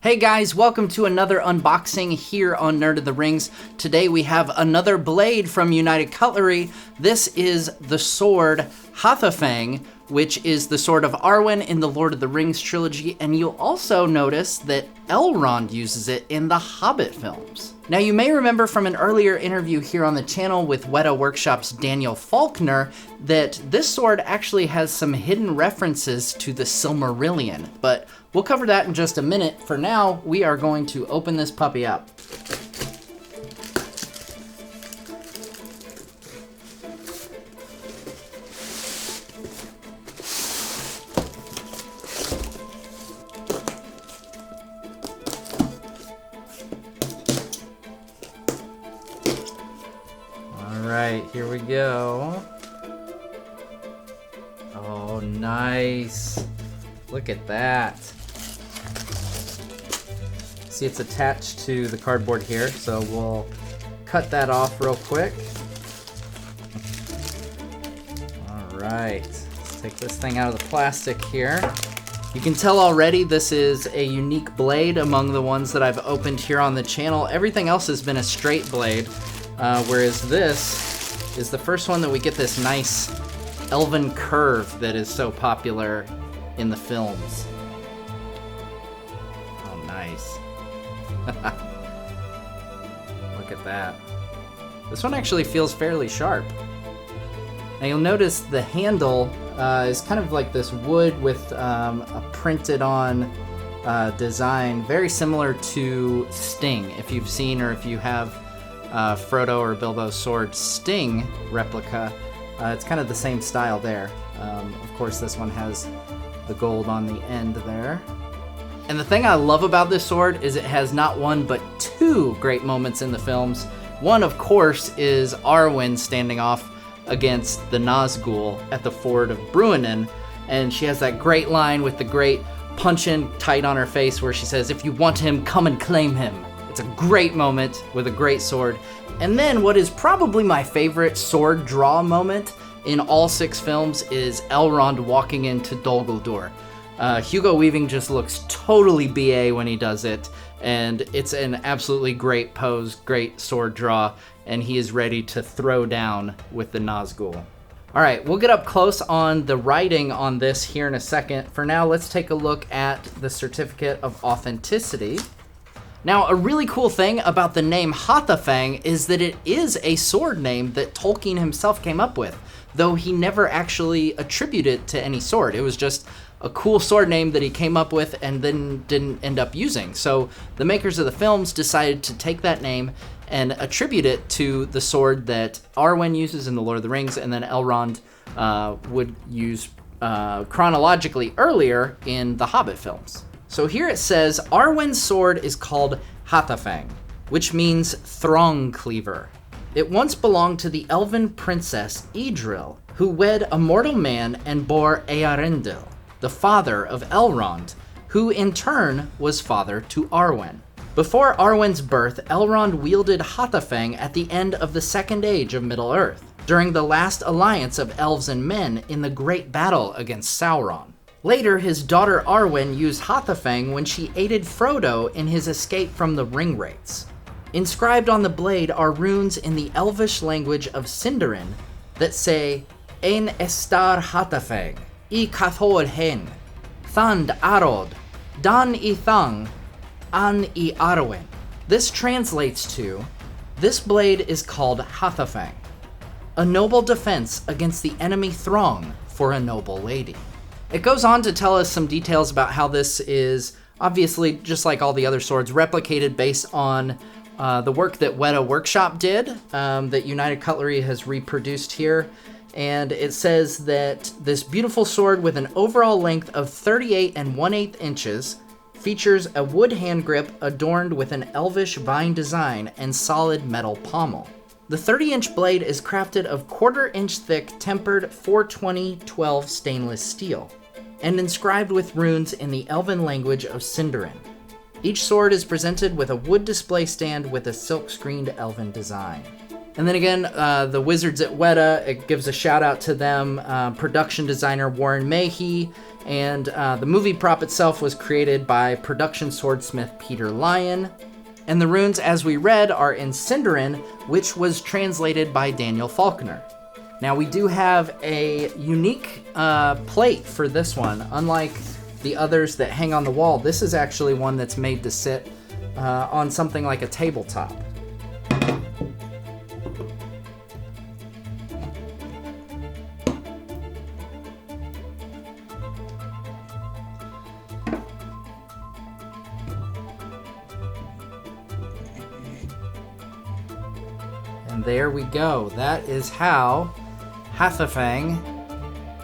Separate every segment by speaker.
Speaker 1: Hey guys, welcome to another unboxing here on Nerd of the Rings. Today we have another blade from United Cutlery. This is the sword Hadhafang, which is the sword of Arwen in the Lord of the Rings trilogy, and you'll also notice that Elrond uses it in the Hobbit films. Now you may remember from an earlier interview here on the channel with Weta Workshop's Daniel Faulkner that this sword actually has some hidden references to the Silmarillion, but we'll cover that in just a minute. For now, we are going to open this puppy up. Alright, here we go. Oh, nice. Look at that. See, it's attached to the cardboard here, so we'll cut that off real quick. Alright, let's take this thing out of the plastic here. You can tell already this is a unique blade among the ones that I've opened here on the channel. Everything else has been a straight blade, whereas this is the first one that we get this nice elven curve that is so popular in the films. Oh, nice. Look at that. This one actually feels fairly sharp. Now you'll notice the handle is kind of like this wood with a printed on design, very similar to Sting. If you've seen or if you have Frodo or Bilbo's sword Sting replica, it's kind of the same style there. Of course, this one has the gold on the end there. And the thing I love about this sword is it has not one but two great moments in the films. One, of course, is Arwen standing off against the Nazgul at the ford of Bruinen, and she has that great line with the great punch-in tight on her face where she says, "If you want him, come and claim him." It's a great moment with a great sword. And then what is probably my favorite sword draw moment in all 6 films is Elrond walking into Dol Guldur. Hugo Weaving just looks totally BA when he does it, and it's an absolutely great pose, great sword draw, and he is ready to throw down with the Nazgul. All right, we'll get up close on the writing on this here in a second. For now, let's take a look at the certificate of authenticity. Now, a really cool thing about the name Hadhafang is that it is a sword name that Tolkien himself came up with, though he never actually attributed it to any sword. It was just a cool sword name that he came up with and then didn't end up using. So the makers of the films decided to take that name and attribute it to the sword that Arwen uses in The Lord of the Rings, and then Elrond would use chronologically earlier in the Hobbit films. So here it says, Arwen's sword is called Hadhafang, which means throng cleaver. It once belonged to the elven princess Idril, who wed a mortal man and bore Earendil, the father of Elrond, who in turn was father to Arwen. Before Arwen's birth, Elrond wielded Hadhafang at the end of the Second Age of Middle-earth, during the last alliance of elves and men in the great battle against Sauron. Later, his daughter Arwen used Hadhafang when she aided Frodo in his escape from the Ringwraiths. Inscribed on the blade are runes in the Elvish language of Sindarin that say, Ein estar Hadhafang, I Cathol hen, Thand Arod, Dan I Thang, An I Arwen. This translates to, this blade is called Hadhafang, a noble defense against the enemy throng for a noble lady. It goes on to tell us some details about how this is, obviously, just like all the other swords, replicated based on the work that Weta Workshop did, that United Cutlery has reproduced here. And it says that this beautiful sword with an overall length of 38 1/8 inches features a wood hand grip adorned with an elvish vine design and solid metal pommel. The 30-inch blade is crafted of 1/4-inch thick tempered 420-12 stainless steel and inscribed with runes in the elven language of Sindarin. Each sword is presented with a wood display stand with a silk-screened elven design. And then again, the wizards at Weta, it gives a shout out to them, production designer Warren Mayhew And the movie prop itself was created by production swordsmith Peter Lyon. And the runes, as we read, are in Sindarin, which was translated by Daniel Faulkner. Now, we do have a unique plate for this one. Unlike the others that hang on the wall, this is actually one that's made to sit on something like a tabletop. And there we go. That is how Hadhafang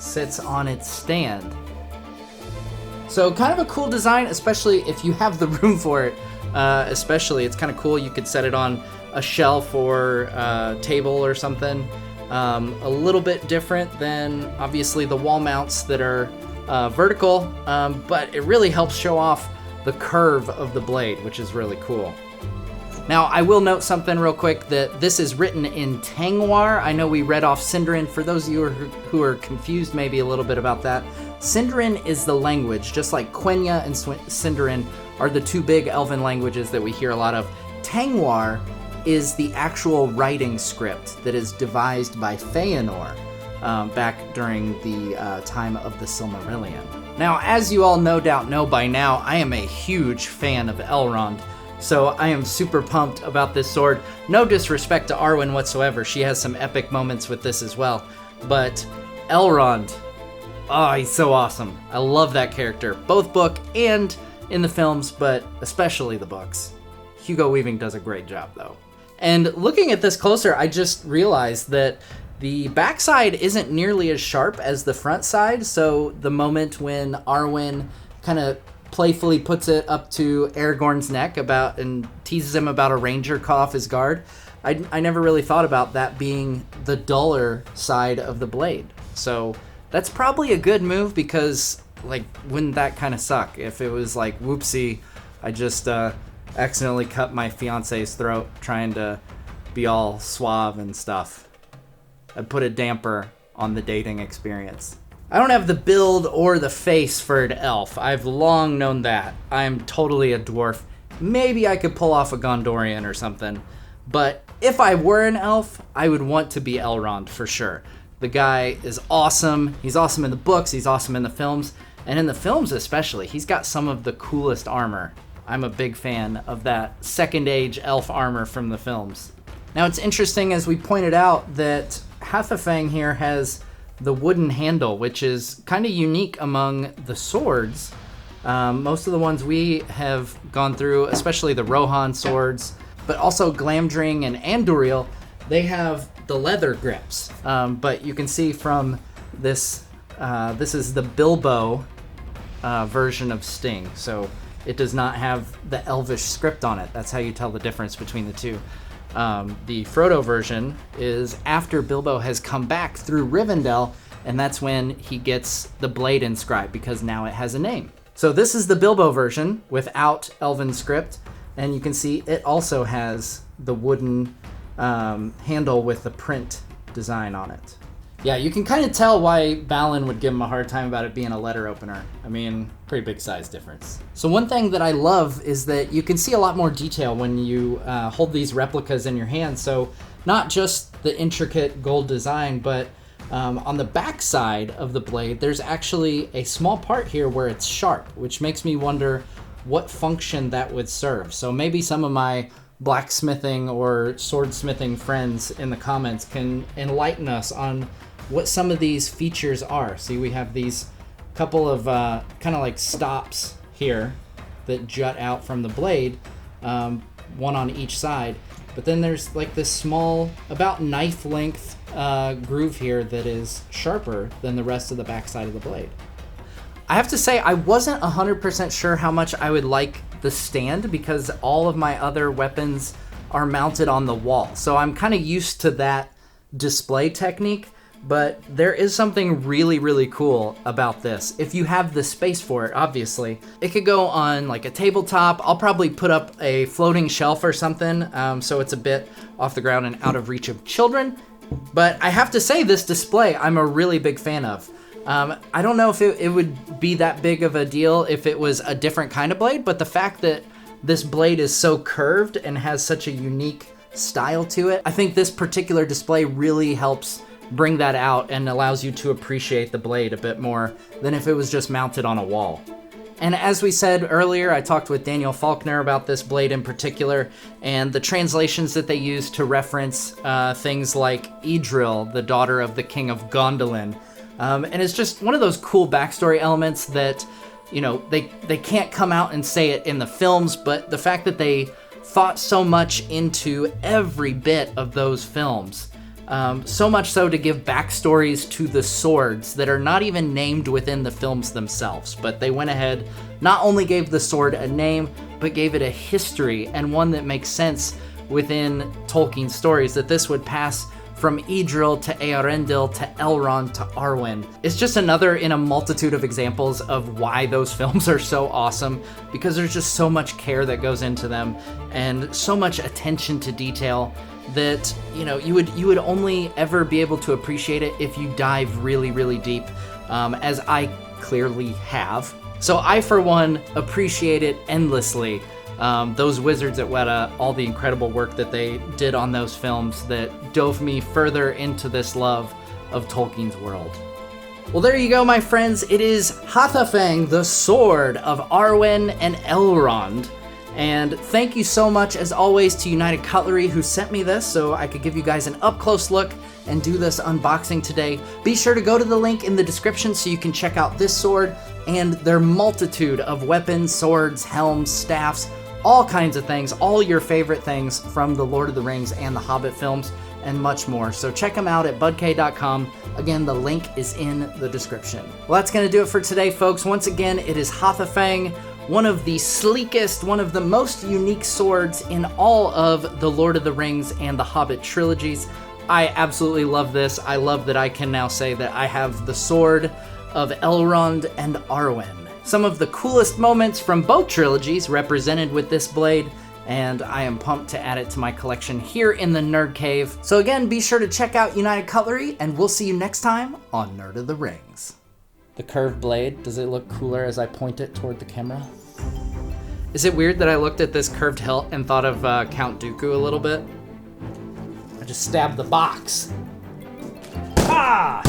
Speaker 1: sits on its stand. So kind of a cool design, especially if you have the room for it. Especially, it's kind of cool. You could set it on a shelf or a table or something. A little bit different than obviously the wall mounts that are vertical, but it really helps show off the curve of the blade, which is really cool. Now, I will note something real quick, that this is written in Tangwar. I know we read off Sindarin. For those of you who are confused maybe a little bit about that, Sindarin is the language, just like Quenya and Sindarin are the two big elven languages that we hear a lot of. Tangwar is the actual writing script that is devised by Feanor back during the time of the Silmarillion. Now, as you all no doubt know by now, I am a huge fan of Elrond. So I am super pumped about this sword. No disrespect to Arwen whatsoever. She has some epic moments with this as well. But Elrond, oh, he's so awesome. I love that character, both book and in the films, but especially the books. Hugo Weaving does a great job though. And looking at this closer, I just realized that the backside isn't nearly as sharp as the front side. So the moment when Arwen kind of playfully puts it up to Aragorn's neck and teases him about a ranger cut off his guard, I never really thought about that being the duller side of the blade. So that's probably a good move, because like, wouldn't that kind of suck if it was like, whoopsie, I just accidentally cut my fiance's throat trying to be all suave and stuff. I'd put a damper on the dating experience. I don't have the build or the face for an elf. I've long known that. I'm totally a dwarf. Maybe I could pull off a Gondorian or something. But if I were an elf, I would want to be Elrond for sure. The guy is awesome. He's awesome in the books. He's awesome in the films. And in the films especially, he's got some of the coolest armor. I'm a big fan of that second age elf armor from the films. Now, it's interesting, as we pointed out, that Hadhafang here has the wooden handle, which is kind of unique among the swords. Most of the ones we have gone through, especially the Rohan swords, but also Glamdring and Andúril, they have the leather grips. But you can see from this, this is the Bilbo version of Sting. So it does not have the Elvish script on it. That's how you tell the difference between the two. The Frodo version is after Bilbo has come back through Rivendell, and that's when he gets the blade inscribed, because now it has a name. So this is the Bilbo version without Elven script, and you can see it also has the wooden handle with the print design on it. Yeah, you can kind of tell why Balin would give him a hard time about it being a letter opener. I mean, pretty big size difference. So one thing that I love is that you can see a lot more detail when you hold these replicas in your hand. So not just the intricate gold design, but on the back side of the blade, there's actually a small part here where it's sharp, which makes me wonder what function that would serve. So maybe some of my blacksmithing or swordsmithing friends in the comments can enlighten us on what some of these features are. See, we have these couple of kind of like stops here that jut out from the blade, one on each side. But then there's like this small, about knife length groove here that is sharper than the rest of the backside of the blade. I have to say, I wasn't 100% sure how much I would like the stand, because all of my other weapons are mounted on the wall. So I'm kind of used to that display technique. But there is something really, really cool about this. If you have the space for it, obviously. It could go on like a tabletop. I'll probably put up a floating shelf or something, so it's a bit off the ground and out of reach of children. But I have to say, this display I'm a really big fan of. I don't know if it would be that big of a deal if it was a different kind of blade, but the fact that this blade is so curved and has such a unique style to it, I think this particular display really helps bring that out and allows you to appreciate the blade a bit more than if it was just mounted on a wall. And as we said earlier, I talked with Daniel Faulkner about this blade in particular, and the translations that they use to reference things like Idril, the daughter of the king of Gondolin. And it's just one of those cool backstory elements that, you know, they can't come out and say it in the films, but the fact that they thought so much into every bit of those films, so much so to give backstories to the swords that are not even named within the films themselves, but they went ahead, not only gave the sword a name, but gave it a history, and one that makes sense within Tolkien's stories, that this would pass from Idril to Earendil to Elrond to Arwen. It's just another in a multitude of examples of why those films are so awesome, because there's just so much care that goes into them and so much attention to detail that, you know, you would only ever be able to appreciate it if you dive really, really deep, as I clearly have. So I, for one, appreciate it endlessly. Those wizards at Weta, all the incredible work that they did on those films that dove me further into this love of Tolkien's world. Well, there you go, my friends. It is Hadhafang, the sword of Arwen and Elrond. And thank you so much, as always, to United Cutlery, who sent me this so I could give you guys an up-close look and do this unboxing today. Be sure to go to the link in the description so you can check out this sword and their multitude of weapons, swords, helms, staffs, all kinds of things, all your favorite things from the Lord of the Rings and the Hobbit films, and much more. So check them out at budk.com. Again, the link is in the description. Well, that's going to do it for today, folks. Once again, it is Hadhafang, one of the sleekest, one of the most unique swords in all of the Lord of the Rings and the Hobbit trilogies. I absolutely love this. I love that I can now say that I have the sword of Elrond and Arwen. Some of the coolest moments from both trilogies represented with this blade, and I am pumped to add it to my collection here in the Nerd Cave. So again, be sure to check out United Cutlery, and we'll see you next time on Nerd of the Rings. The curved blade, does it look cooler as I point it toward the camera? Is it weird that I looked at this curved hilt and thought of Count Dooku a little bit? I just stabbed the box. Ah!